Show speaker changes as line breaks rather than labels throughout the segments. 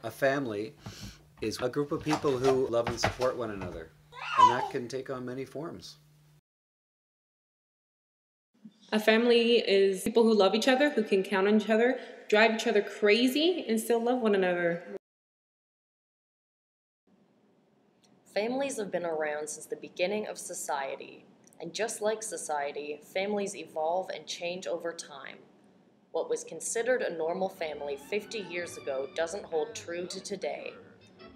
A family is a group of people who love and support one another, and that can take on many forms.
A family is people who love each other, who can count on each other, drive each other crazy, and still love one another.
Families have been around since the beginning of society, and just like society, families evolve and change over time. What was considered a normal family 50 years ago doesn't hold true to today.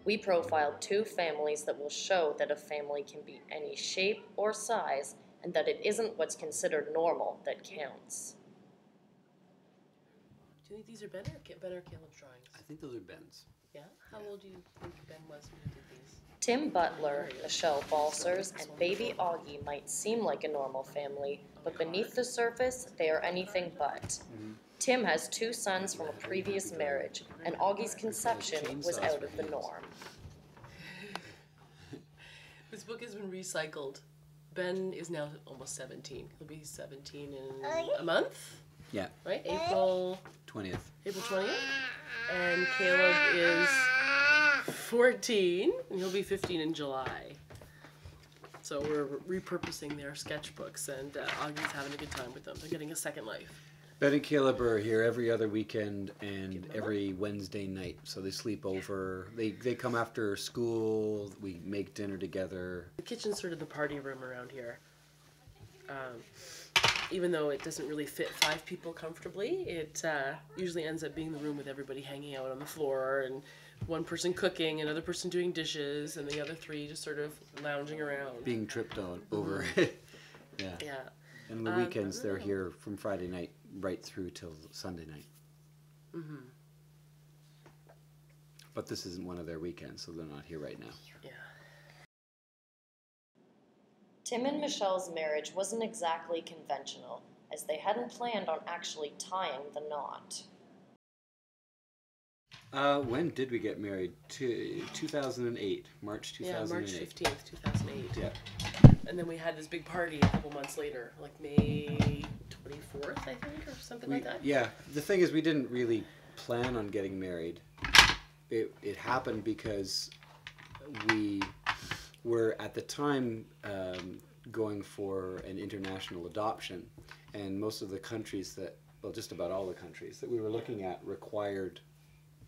We profiled two families that will show that a family can be any shape or size, and that it isn't what's considered normal that counts.
Do you think these are Ben or Caleb's drawings?
I think those are Ben's.
Yeah? How old do you think Ben was when he did these?
Tim Butler, Michelle Balsers, and baby Augie might seem like a normal family, but beneath the surface, they are anything but. Tim has two sons from a previous marriage, and Augie's conception was out of the norm.
This book has been recycled. Ben is now almost 17. He'll be 17 in a month,
Yeah,
right? April
20th.
20th. And Caleb is 14, and he'll be 15 in July. So we're repurposing their sketchbooks, and Augie's having a good time with them. They're getting a second life.
Ben and Caleb are here every other weekend and every Wednesday night. So they sleep over. They come after school. We make dinner together.
The kitchen's sort of the party room around here. Even though it doesn't really fit 5 people comfortably, it usually ends up being the room with everybody hanging out on the floor, and one person cooking, another person doing dishes, and the other 3 just sort of lounging around.
Being tripped on over. Yeah.
Yeah.
And the weekends they're here from Friday night right through till Sunday night.
Mm-hmm.
But this isn't one of their weekends, so they're not here right now.
Yeah.
Tim and Michelle's marriage wasn't exactly conventional, as they hadn't planned on actually tying the knot.
When did we get married? 2008, March 2008.
Yeah, March 15th, 2008.
Yeah.
And then we had this big party a couple months later, like May 24th, I think, or something like that.
Yeah, the thing is we didn't really plan on getting married. It happened because we were at the time going for an international adoption, and most of the countries well, just about all the countries that we were looking at required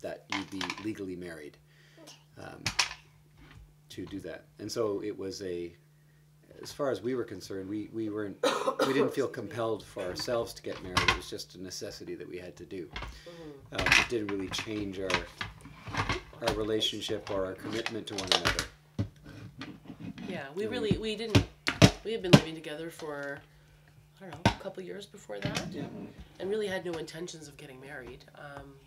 that you be legally married to do that. And so it was as far as we were concerned, we didn't feel compelled for ourselves to get married. It was just a necessity that we had to do. It didn't really change our relationship or our commitment to one another.
Yeah, we had been living together for, I don't know, a couple years before that, and really had no intentions of getting married.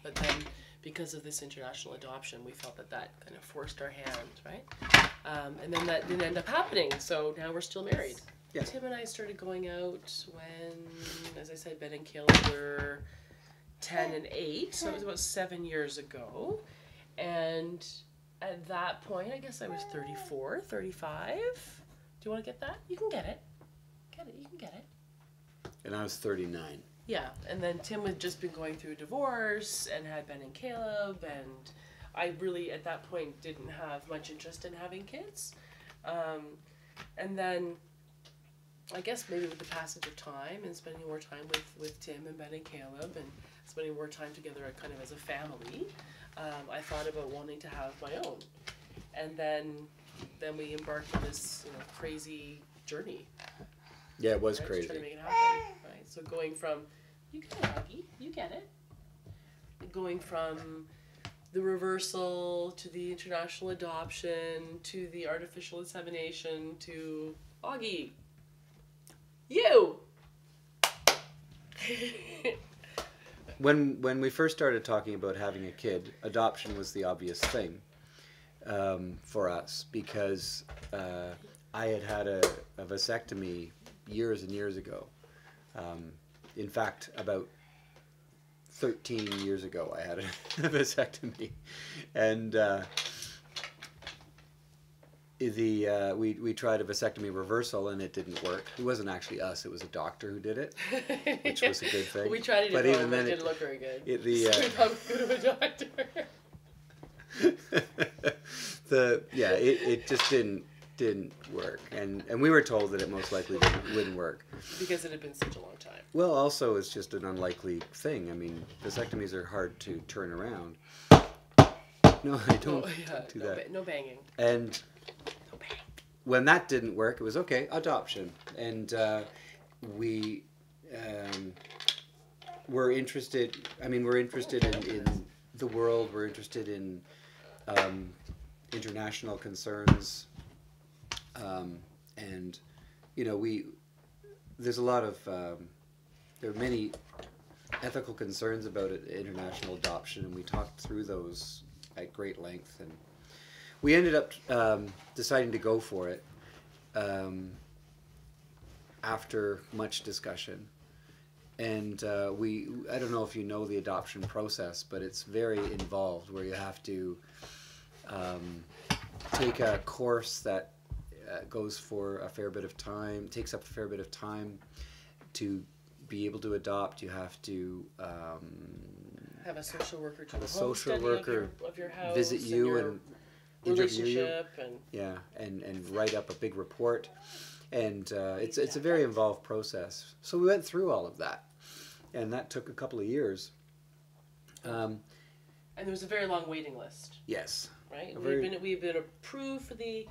But then, because of this international adoption, we felt that kind of forced our hand, right? And then that didn't end up happening, so now we're still married.
Yeah.
Tim and I started going out when, as I said, Ben and Caleb were 10 and 8, so it was about 7 years ago. And at that point, I guess I was 34, 35. Do you want to get that? You can get it. You can get it.
And I was 39.
Yeah, and then Tim had just been going through a divorce and had Ben and Caleb, and I really, at that point, didn't have much interest in having kids. And then, I guess maybe with the passage of time and spending more time with Tim and Ben and Caleb and spending more time together kind of as a family, I thought about wanting to have my own. And then we embarked on this crazy journey.
Yeah, it was
right?
crazy.
Just trying to make it happen, right? So going from, you get it, Aggie, you get it. Going from the reversal to the international adoption to the artificial insemination to Augie, you.
When we first started talking about having a kid, adoption was the obvious thing for us because I had a vasectomy years and years ago. In fact, about 13 years ago, I had a vasectomy, and we tried a vasectomy reversal, and it didn't work. It wasn't actually us; it was a doctor who did it, which was a good thing.
We tried it,
but
at
even
home,
then,
it didn't look very good.
It,
So we probably go to a doctor.
It just didn't work, and we were told that it most likely wouldn't work.
Because it had been such a long time.
Well, also it's just an unlikely thing. I mean, vasectomies are hard to turn around. No, I don't do that.
No banging.
And when that didn't work, it was okay, adoption. And we were interested. I mean, we're interested in the world. We're interested in international concerns, and you know, there's a lot of there are many ethical concerns about international adoption, and we talked through those at great length, and we ended up deciding to go for it after much discussion. And I don't know if you know the adoption process, but it's very involved, where you have to take a course that goes for a fair bit of time, takes up a fair bit of time to be able to adopt. You have to
have a social worker do
a social worker
of your house,
visit you and interview you.
And
yeah, and write up a big report, and it's a very involved process. So we went through all of that, and that took a couple of years.
And there was a very long waiting list.
Yes.
Right. We've been approved for the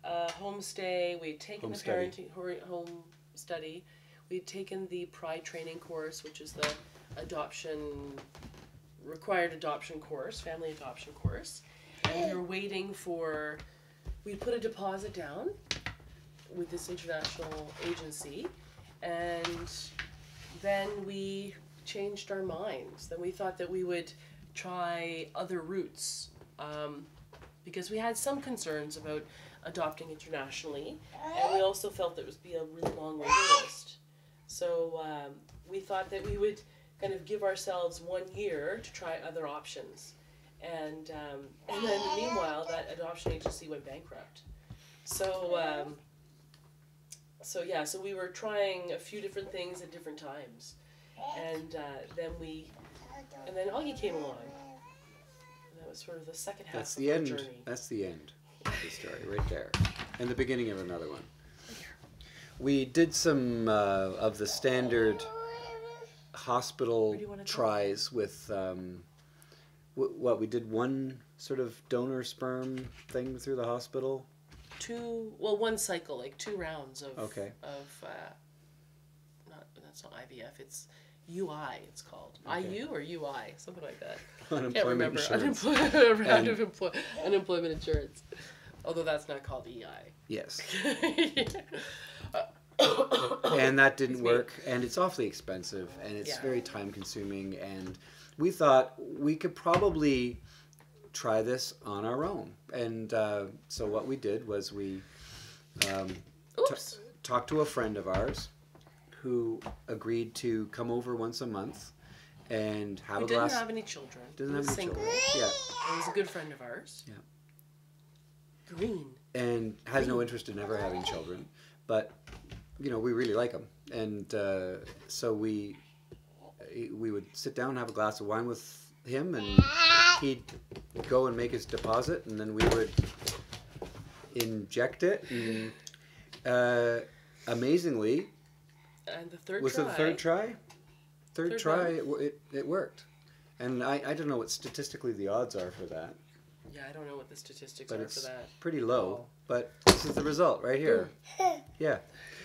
homestay. We'd taken the parenting home study. We'd taken the Pride training course, which is the required adoption course, family adoption course. And we were waiting for, we put a deposit down with this international agency, and then we changed our minds. Then we thought that we would try other routes, because we had some concerns about adopting internationally, and we also felt that it would be a really long waiting list. So we thought that we would kind of give ourselves 1 year to try other options. And then meanwhile, that adoption agency went bankrupt. So we were trying a few different things at different times. And then Augie came along. And that was sort of the second half of our journey.
That's the end of the story, right there. And the beginning of another one. We did some of the standard hospital tries with, we did one sort of donor sperm thing through the hospital?
One cycle, like 2 rounds of,
okay.
That's not IVF, it's UI, it's called.
Okay.
IU or UI, something like that.
Unemployment insurance.
Unemployment insurance. Although that's not called EI.
Yes. And that didn't work, and it's awfully expensive, and it's very time consuming, and we thought we could probably try this on our own. And so what we did was we talked to a friend of ours who agreed to come over once a month and have a glass.
Didn't have any children.
Didn't have any children. Yeah.
He was a good friend of ours.
Yeah.
Green.
And has no interest in ever having children, but you know, we really like him, and so we would sit down and have a glass of wine with him, and he'd go and make his deposit, and then we would inject it, and amazingly,
and the third
was
try.
it the third try? Third try,
time.
it worked, and I don't know what statistically the odds are for that.
Yeah, I don't know what the statistics
But
are
it's
for that.
pretty low, but this is the result right here. Yeah.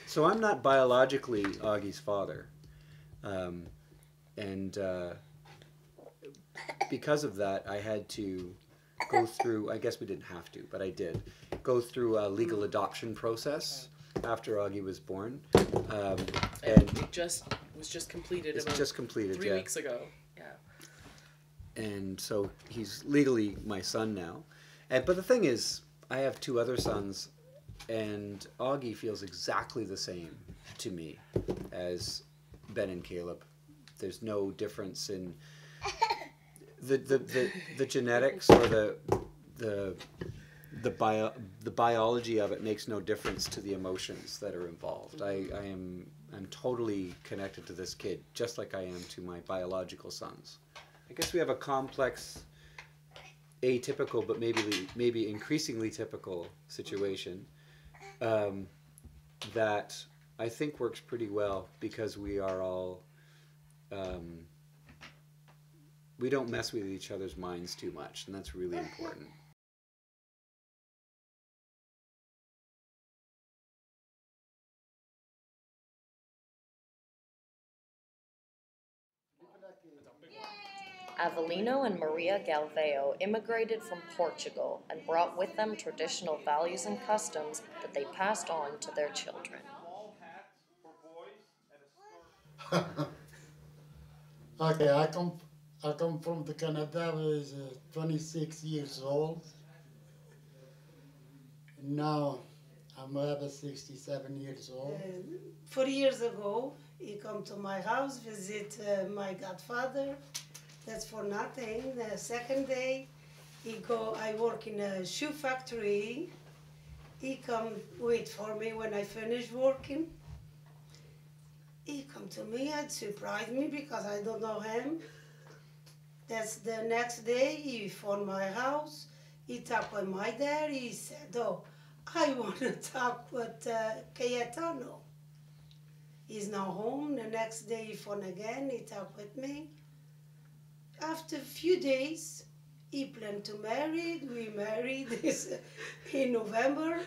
So I'm not biologically Augie's father. And because of that, I had to go through, I guess we didn't have to, but I did, go through a legal adoption process after Augie was born.
And it was just completed
it's
about
just completed,
3 weeks ago.
And so he's legally my son now. But the thing is, I have 2 other sons, and Augie feels exactly the same to me as Ben and Caleb. There's no difference in the genetics or the biology of it makes no difference to the emotions that are involved. I'm totally connected to this kid, just like I am to my biological sons. I guess we have a complex atypical, but maybe increasingly typical situation that I think works pretty well because we are all we don't mess with each other's minds too much, and that's really important.
Avelino and Maria Galvao immigrated from Portugal and brought with them traditional values and customs that they passed on to their children.
Okay, I come from the Canada. I was 26 years old. Now I'm about 67 years old.
4 years ago, he come to my house, visit my godfather. That's for nothing. The second day, I work in a shoe factory. He come wait for me when I finish working. He come to me and surprised me because I don't know him. That's the next day, he phoned my house. He talked with my dad. He said, oh, I want to talk with Cayetano. He's now home. The next day he phoned again. He talked with me. After a few days, he planned to marry. We married in November.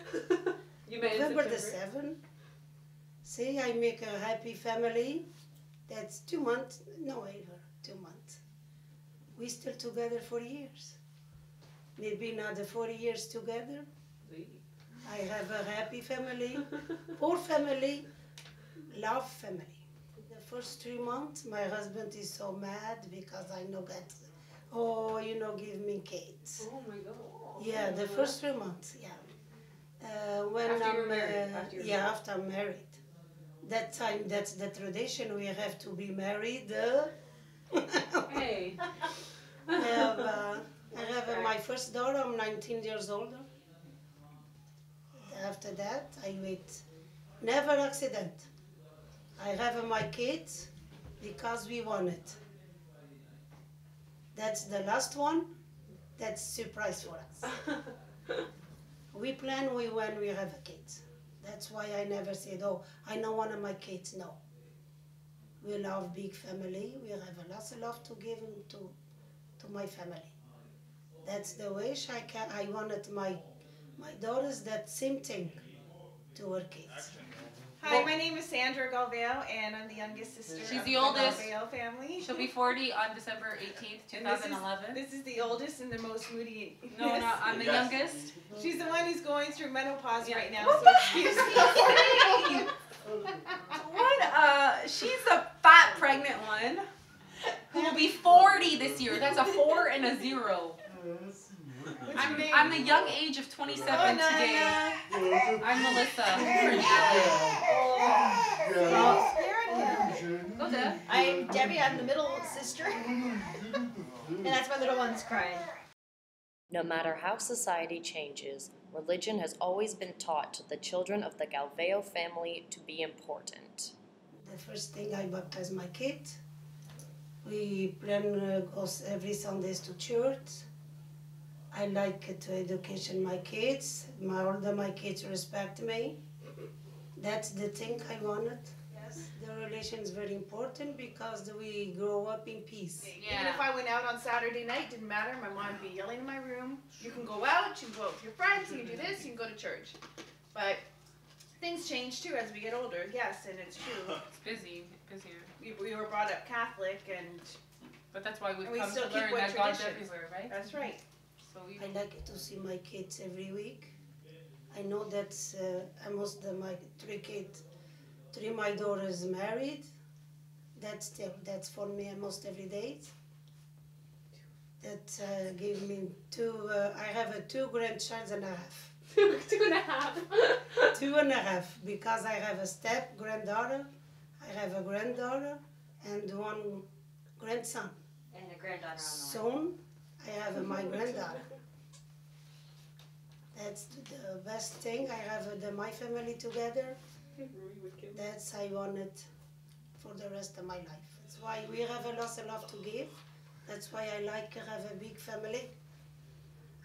November the 7th. See, I make a happy family. That's 2 months. No, ever 2 months. We still together for years. Maybe another 40 years together. I have a happy family, poor family, love family. The first 3 months, my husband is so mad because I know that, oh, give me kids.
Oh my God.
Yeah, the first 3 months, yeah. When
After
I'm
you're married,
after I'm married. That time, that's the tradition. We have to be married.
Hey.
I have my first daughter. I'm 19 years old. After that, I wait. Never accident. I have my kids because we want it. That's the last one. That's surprise for us. We plan when we have a kid. That's why I never said, oh, I know one of my kids. No. We love big family. We have a lot of love to give to my family. That's the wish I wanted my daughters that same thing to her kids.
Hi, my name is Sandra Galvao, and I'm the youngest sister
She's
of
the oldest.
Galvao family.
She'll be 40 on December 18th, 2011.
This is the oldest and the most moody.
No, I'm the youngest.
She's the one who's going through menopause right now.
What
So
she's she's the fat pregnant one who will be 40 this year. That's a 4 and a 0. I'm the young age of 27 today. I'm Melissa. Go Deb.
I'm Debbie, I'm the middle sister. And that's my little one's crying.
No matter how society changes, religion has always been taught to the children of the Galvao family to be important.
The first thing I baptize my kid. We plan goes every Sundays to church. I like to education my kids. All my kids respect me. That's the thing I wanted. Yes, the relation is very important because we grow up in peace.
even if I went out on Saturday night, didn't matter. My mom would be yelling in my room. You can go out, you can go out with your friends, you can do this, you can go to church. But things change too as we get older. Yes, and it's true.
It's busier.
We were brought up Catholic, and
But that's why we've
And we
come
still
to
keep
learn
what
that God's
traditions.
everywhere, right?
that's right.
So we
I like to see my kids every week. I know that almost my three my daughters married. That's for me almost every day. That gave me two. I have 2 grandchildren and a half.
2.5.
2.5 because I have a step granddaughter, I have a granddaughter, and 1 grandson.
And a granddaughter on
Soon, I have my granddaughter. That's the best thing. I have my family together. That's I want it for the rest of my life. That's why we have a lot of love to give. That's why I like to have a big family.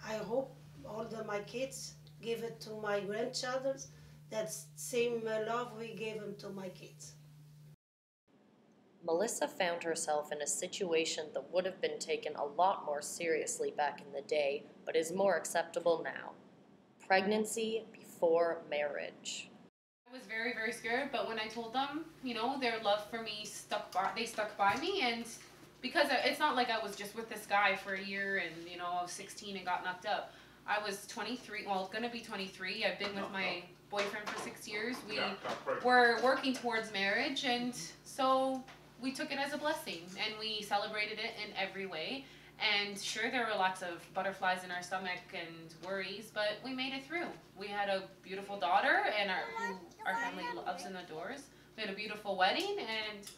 I hope all my kids give it to my grandchildren. That same love we gave them to my kids.
Melissa found herself in a situation that would have been taken a lot more seriously back in the day, but is more acceptable now. Pregnancy before marriage.
I was very, very scared, but when I told them, you know, their love for me they stuck by me, and because it's not like I was just with this guy for a year and, you know, I was 16 and got knocked up. I was 23, well, gonna be 23. I've been with my boyfriend for 6 years. We were working towards marriage, and so we took it as a blessing, and we celebrated it in every way. And sure, there were lots of butterflies in our stomach and worries, but we made it through. We had a beautiful daughter, and our family loves and adores. We had a beautiful wedding, and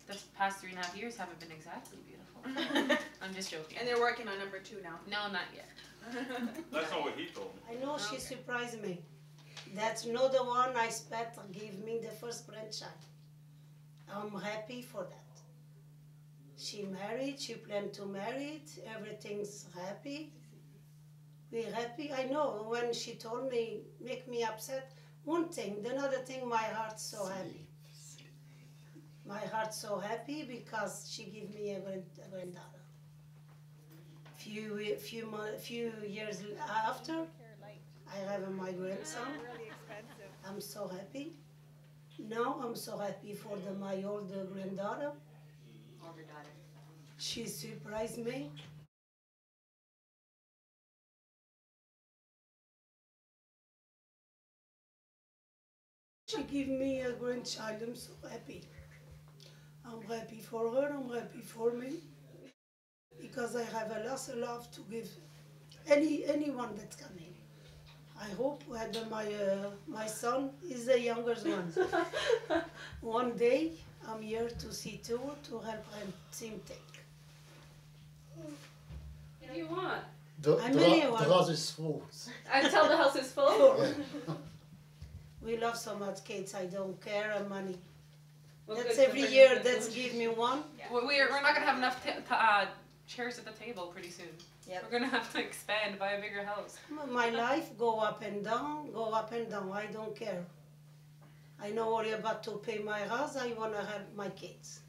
the past 3.5 years haven't been exactly beautiful. I'm just joking.
And they're working on number 2 now.
No, not yet.
That's not what he told me.
I know she surprised me. That's not the one I expect give me the first grandchild. I'm happy for that. She married, she planned to marry, everything's happy. We're happy. I know when she told me, make me upset, one thing, another thing, my heart's so happy. My heart's so happy because she gave me a granddaughter. Few years after, I have my grandson. I'm so happy. Now I'm so happy for my older granddaughter. She surprised me. She gave me a grandchild. I'm so happy. I'm happy for her. I'm happy for me. Because I have a lot of love to give anyone that's coming. I hope that my son is the youngest one. One day I'm here to see too, to help him same thing.
What do you want?
The house is full.
Until the house is full?
We love so much kids, I don't care money.
Well,
That's
good,
every
so
year,
good.
that's give me one.
Yeah. We're not gonna have enough chairs at the table pretty soon.
Yep.
We're gonna have to expand, buy a bigger house.
My life go up and down, I don't care. I know worry about to pay my house, I wanna help my kids.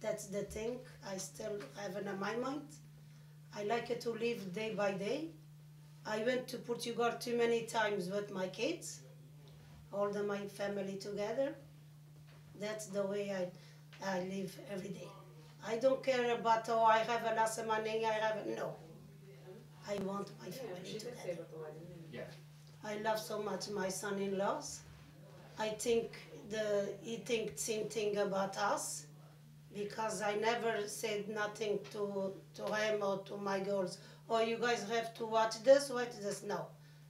That's the thing I still have in my mind. I like it to live day by day. I went to Portugal too many times with my kids, all my family together. That's the way I live every day. I don't care about, oh, I have a lot of money, no. I want my family together. I love so much my son-in-laws. I think he thinks same thing about us, because I never said nothing to him or to my girls. Oh, you guys have to watch this. No.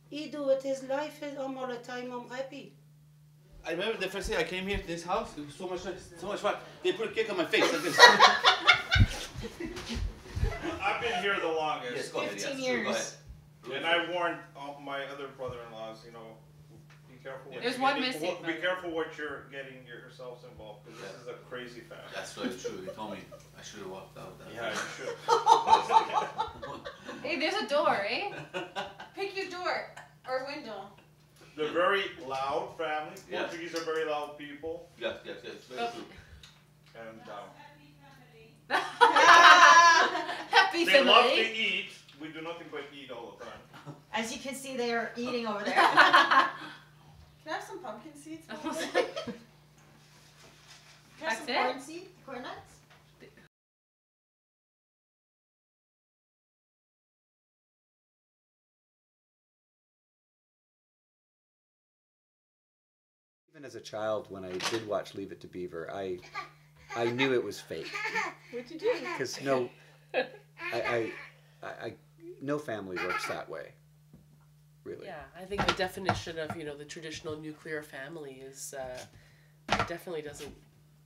He do it his life, all the time, I'm happy.
I remember the first day I came here to this house, it was so much fun. They put a cake on my face like this.
I've been here the longest.
Yes, go ahead,
15
yes,
years.
go ahead.
And I warned all my other brother-in-laws, you know, be careful.
There's one missing,
Be
but-
careful what you're getting yourselves involved, because this is a crazy family.
That's very true. He told me I should have walked out.
Yeah, you should.
Hey, there's a door, eh?
Pick your door or window.
They're very loud family.
Yeah.
Portuguese are very loud people,
Yes, very true.
and
Happy
they love to
family.
eat. We do nothing but eat all the time.
As you can see, they are eating over there. Can I have some pumpkin seeds? Can I have
That's
some
it?
corn nuts?
Even as a child, when I did watch Leave It to Beaver, I knew it was fake.
What'd you do?
Because no family works that way, really.
Yeah, I think the definition of, you know, the traditional nuclear family is, it definitely doesn't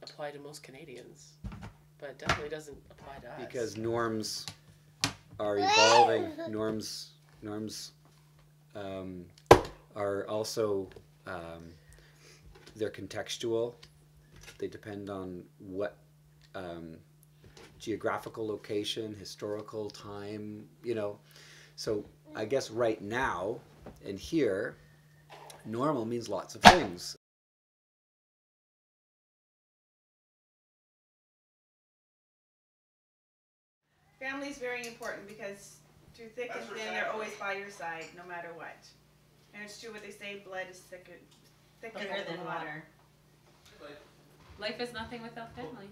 apply to most Canadians, but it definitely doesn't apply to us.
Because norms are evolving. Norms are also they're contextual. They depend on what geographical location, historical time, you know. So I guess right now and here, normal means lots of things.
Family is very important because through thick and thin, they're always by your side, no matter what. And it's true what they say, blood is thicker
Thicker than water.
Life is nothing without family.